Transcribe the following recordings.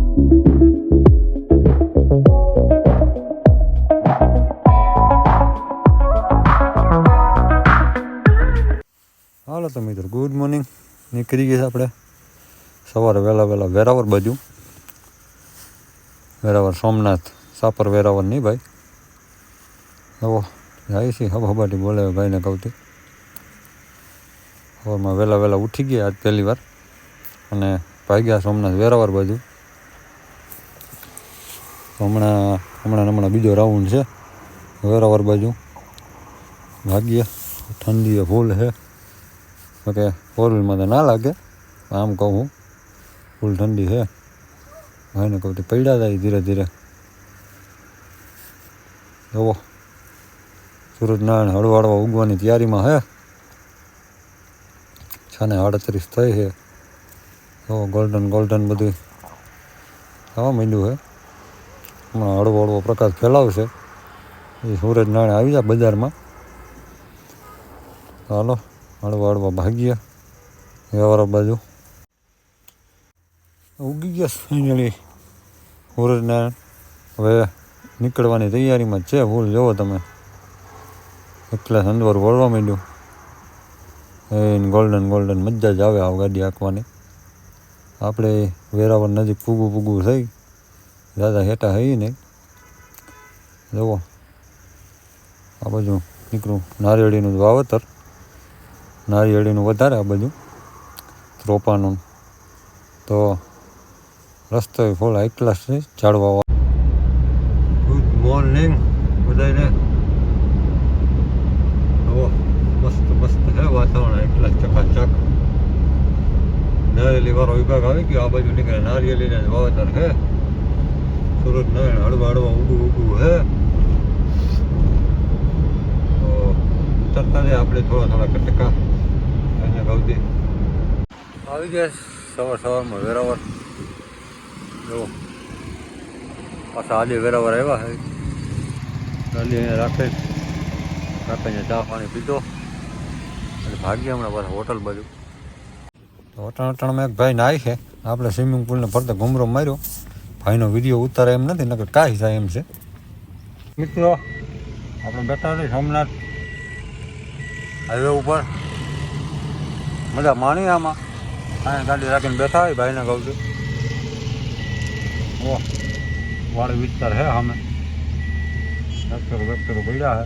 હાલો તો મિત્રો, good morning. નીકળી ગયા આપણે સવારે વહેલા વેરાવળ બાજુ. વેરાવળ સોમનાથ, સાપર વેરાવળ નહીં ભાઈ. હવે જાય છે હબાટી બોલાવે ભાઈને કહું. સવારમાં વહેલા ઉઠી ગયા આજ પહેલી વાર અને ભાગ્યા સોમનાથ વેરાવળ બાજુ. હમણાં બીજો રાઉન્ડ છે વેરાવળ બાજુ. ભાગ્યા ઠંડી ફૂલ છે. કે ફોર વ્હીલમાં તો ના લાગે, આમ કહું હું ફૂલ ઠંડી છે. ભાઈને કહું તો પડ્યા જાય ધીરે ધીરે. જુઓ સૂરજનારાયણ હળવાળવા ઉગવાની તૈયારીમાં છે. 6:38 થઈ છે. તો ગોલ્ડન બધું થવા માંડ્યું છે. હમણાં હળવો પ્રકાશ ફેલાવશે એ સૂરજનારાયણ આવી જાય બજારમાં. ચાલો હળવા ભાગ્યા વેરાવળ બાજુ. ઉગી ગયા ફાઇનલી સૂરજનારાયણ. હવે નીકળવાની તૈયારીમાં જ છે. ફૂલ જોવો તમે, એકલા અંદવાર વળવા માંડ્યું. ગોલ્ડન મજા જ આવે આ ગાડી હાંકવાની. આપણે વેરાવળ નજીક પૂગું થઈ દાદા હેઠા હઈ નહીં. જુઓ આ બાજુ નીકળું નારિયેળીનું વાવેતર, નારિયેળીનું વધારે આ બાજુ રોપાનું. તો રસ્તો ફૂલ હાઈ ક્લાસ છે ઝાડવા. ગુડ મોર્નિંગ બધાને. મસ્ત છે વાતાવરણ, હાઈ ક્લાસ ચકાચક. નારિયેલી વાળો વિભાગ આવી ગયો. આ બાજુ નીકળે નારિયેલીને વાવેતર છે. સૂરજનારાયણ હળવા ઉગું છે. તો ઉતરતા જાય આપણે થોડા કટકા એને ગૌતી આવી ગયા. સવારમાં વેરાવળ. જો પાછા આજે વેરાવળ આવ્યા છે. ગાડી અહીંયા રાખીને ચા પાણી પીધો અને ભાગ્યા હમણાં પાછા હોટલ બાજુ. તો અટાણમાં એક ભાઈ નાહી છે. આપણે સ્વિમિંગ પુલને ફરતે ઘૂમરો માર્યો. ભાઈનો વિડીયો ઉતારે એમ નથી, નકર કાંઈ થાય એમ છે. મિત્રો આપણે બેઠા છીએ સોમનાથ હાઈવે ઉપર. મજા માણી આમાં. અહીંયા ગાડી રાખીને બેઠા હોય. ભાઈને કહું છું ઓ વાળી વિસ્તાર છે સામે. વેક્ટરો પડ્યા છે.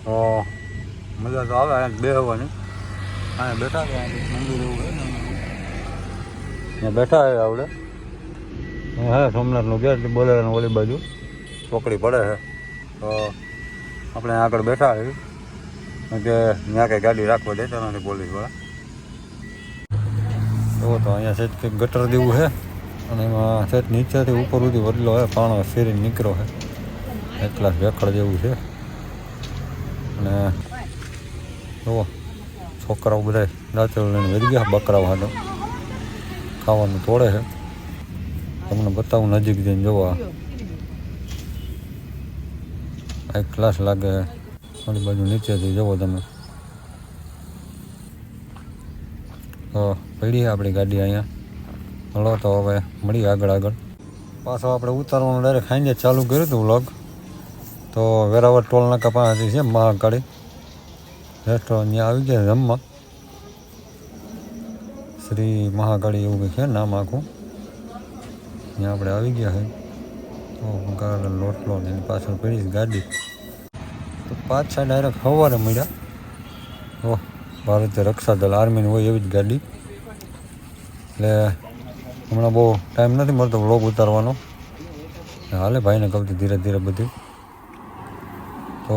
તો મજા તો આવે અહીંયા બેસવાની. અહીંયા બેઠા છે. મંદિર એવું છે ને ત્યાં બેઠા છે આવડે. હે સોમનાથનું ગેટ બોલેરાનું ઓલી બાજુ ચોકડી પડે છે. તો આપણે આગળ બેઠા છીએ કે ત્યાં કંઈ ગાડી રાખવા દેતા નથી પોલીસવાળા. જુઓ તો અહીંયા સેજ કંઈક ગટર જેવું છે અને એમાં સેજ નીચેથી ઉપર સુધી વડલો છે. પાણો ફેરીને નીકળ્યો છે. એક ક્લાસ વેકડ જેવું છે. અને જુઓ છોકરાઓ બધા દાંતેલું લઈને વધી ગયા. બકરાઓ હાટો ખાવાનું તોડે છે. તમને બતાવું નજીક જઈને જોવા. એક ક્લાસ લાગે છે. ઓલી બાજુ નીચેથી જુઓ તમે. તો પડી આપણી ગાડી અહીંયા. હલો તો હવે મળીએ આગળ. પાછો આપણે ઉતારવાનું ડાયરેક્ટ ખાઈને ચાલુ કર્યું હતું વ્લોગ. તો વેરાવળ ટોલ નાકા પાસેથી છે મહાકાળી રેસ્ટોરન્ટ. ત્યાં આવી ગયા જમવા. શ્રી મહાકાળી એવું કંઈ છે નામ આખું. ત્યાં આપણે આવી ગયા છે. તો ગાળા લોટલો ને એની પાછળ પડી ગાડી. તો પાછા ડાયરેક્ટ સવારે મળ્યા. ઓહ ભારતીય રક્ષા દળ આર્મીની હોય એવી જ ગાડી. એટલે હમણાં બહુ ટાઈમ નથી મળતો વ્લોગ ઉતારવાનો. હાલે ભાઈને કહું ધીરે બધી. તો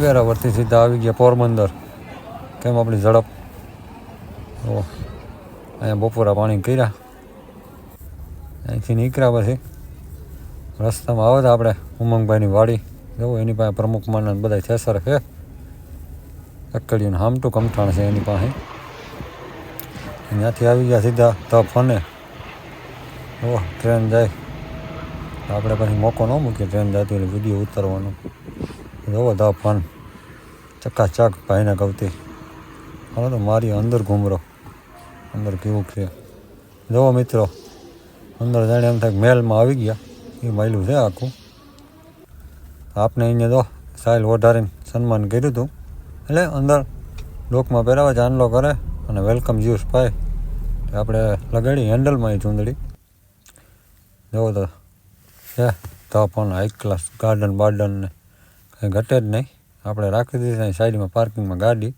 વેરાવળથી સીધા આવી ગયા પોરબંદર. કેમ આપણી ઝડપ. તો અહીંયા બપોરા પાણી કર્યા. અહીંથી નીકળ્યા પછી રસ્તામાં આવે તો આપણે ઉમંગભાઈની વાડી. જુઓ એની પાસે પ્રમુખ માનના બધા થેસર છે. અકડીયું હામટું કમઠાણ છે એની પાસે. ત્યાંથી આવી ગયા સીધા તપ ફને. ઓહ ટ્રેન જાય. આપણે પછી મોકો ન મૂકીએ ટ્રેન જતી એટલે વિડીયો ઉતારવાનો. જુઓ તપ ફન ચકાચક ભાઈને કહુતી. હાલો તો મારી અંદર ઘૂમરો. અંદર કેવું છે જુઓ મિત્રો. અંદર જાણે એમ થાય કે મહેલમાં આવી ગયા એ માયલું છે આખું. આપને અહીંયા જો સાઈલ ઓઢારીને સન્માન કર્યું હતું. એટલે અંદર ડોકમાં પહેરાવે ચાંદલો કરે અને વેલકમ જ્યુસ પાય આપણે લગાડી હેન્ડલમાં એ ચૂંદડી. જુઓ તો છે તો પણ હાઈ ક્લાસ ગાર્ડન બાર્ડન ને કંઈ ઘટે જ નહીં. આપણે રાખી દીધી સાઈડમાં પાર્કિંગમાં ગાડી.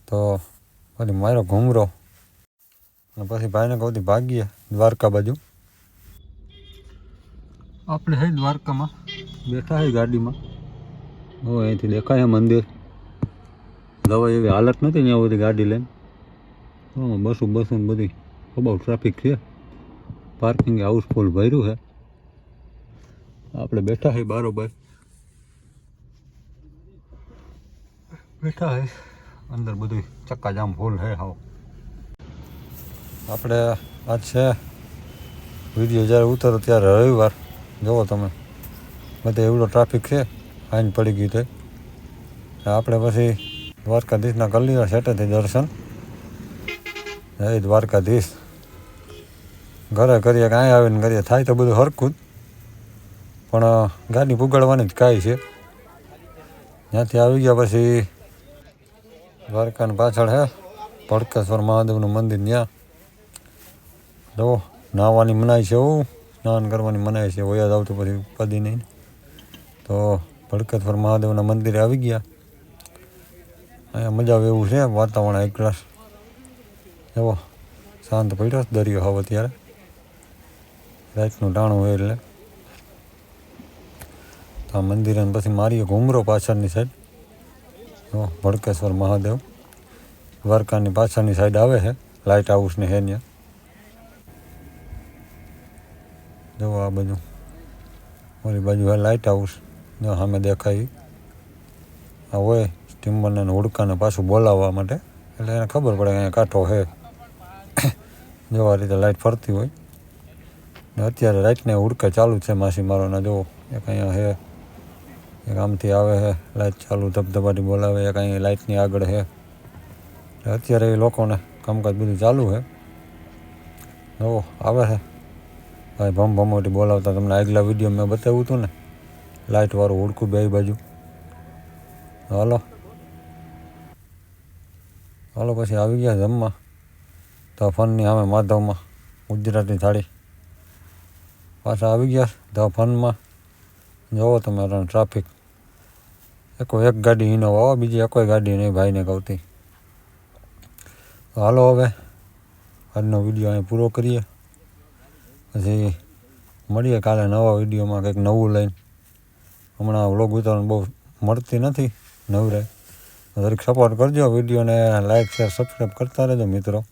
તો પછી મારો ઘૂમરો અને પછી ભાઈને કહું ભાગીએ દ્વારકા બાજુ. આપણે હે દ્વારકામાં બેઠા હે ગાડીમાં. હવે અહીંથી દેખાય મંદિર. દવા એવી હાલત નથી ત્યાં બધી ગાડી લઈને. બસો ને બધી બહુ ટ્રાફિક છે. પાર્કિંગ હાઉસફુલ ભર્યું છે. આપણે બેઠા હે બારોબાર બેઠા હે. અંદર બધું ચક્કાજામ ફૂલ છે હાવ. આપણે આજ છે વિડીયો જ્યારે ઉતરો ત્યારે રવિવાર. જુઓ તમે બધે એવડો ટ્રાફિક છે. ફાઇન પડી ગઈ તે આપણે પછી દ્વારકાધીશના કરી લીધા સેટેથી દર્શન. જય દ્વારકાધીશ. ઘરે કરીએ કે અહીં આવીને કરીએ થાય તો બધું હરખું જ. પણ ગાડી પુગાડવાની જ કાંઈ છે. ત્યાંથી આવી ગયા પછી દ્વારકાની પાછળ છે ભડકેશ્વર મહાદેવનું મંદિર. ત્યાં જુઓ નાહવાની મનાઈ છે. સ્નાન કરવાની મનાઈ છે. વયા જ આવતું પછી પદી નહીં. તો ભડકેશ્વર મહાદેવના મંદિરે આવી ગયા. અહીંયા મજા આવે એવું છે. વાતાવરણ હાઈ ક્લાસ. જુઓ શાંત પડ્યો દરિયો હવે અત્યારે રાતનું ટાણું હોય એટલે. તો આ મંદિરે પછી મારીએ ઘૂમરો પાછળની સાઈડ. જો ભડકેશ્વર મહાદેવ દ્વારકાની પાછળની સાઈડ આવે છે. લાઇટ હાઉસને છે ત્યાં. જુઓ આ બાજુ ઓલી બાજુ છે લાઇટ હાઉસ. જો સામે દેખાય આ હોય સ્ટીમરને હુડકાને પાછું બોલાવવા માટે. એટલે એને ખબર પડે કે અહીંયા કાંઠો છે. જો આ રીતે લાઇટ ફરતી હોય. ને અત્યારે રાતને હુડકા ચાલુ છે માસી મારોના. જુઓ એક અહીંયા છે, એક આમથી આવે છે લાઇટ ચાલુ ધબધબાટી બોલાવે. એક અહીંયા લાઇટની આગળ છે. અત્યારે એ લોકોને કામકાજ બધું ચાલુ છે. જુઓ આવે છે ભાઈ ભમભમોટી બોલાવતા. તમને આગલા વિડીયો મેં બતાવ્યું હતું ને લાઇટવાળું હુડકું બે બાજુ. હાલો પછી આવી ગયા જમવા. તો ફનની સામે માધવમાં ગુજરાતી થાળી. પાછા આવી ગયા તો ફનમાં. જુઓ તમે ટ્રાફિક. એક ગાડી ઇનોવા આવો, બીજી કોઈ ગાડી નહીં ભાઈને કહુતી. હાલો હવે આજનો વિડીયો અહીં પૂરો કરીએ. પછી મળીએ કાલે નવા વિડીયોમાં કંઈક નવું લઈને. હમણાં વ્લોગ ઉતારવાનું બહુ મળતી નથી નવરે. દરેક સપોર્ટ કરજો. વિડીયોને લાઇક શેર સબસ્ક્રાઈબ કરતા રહેજો મિત્રો.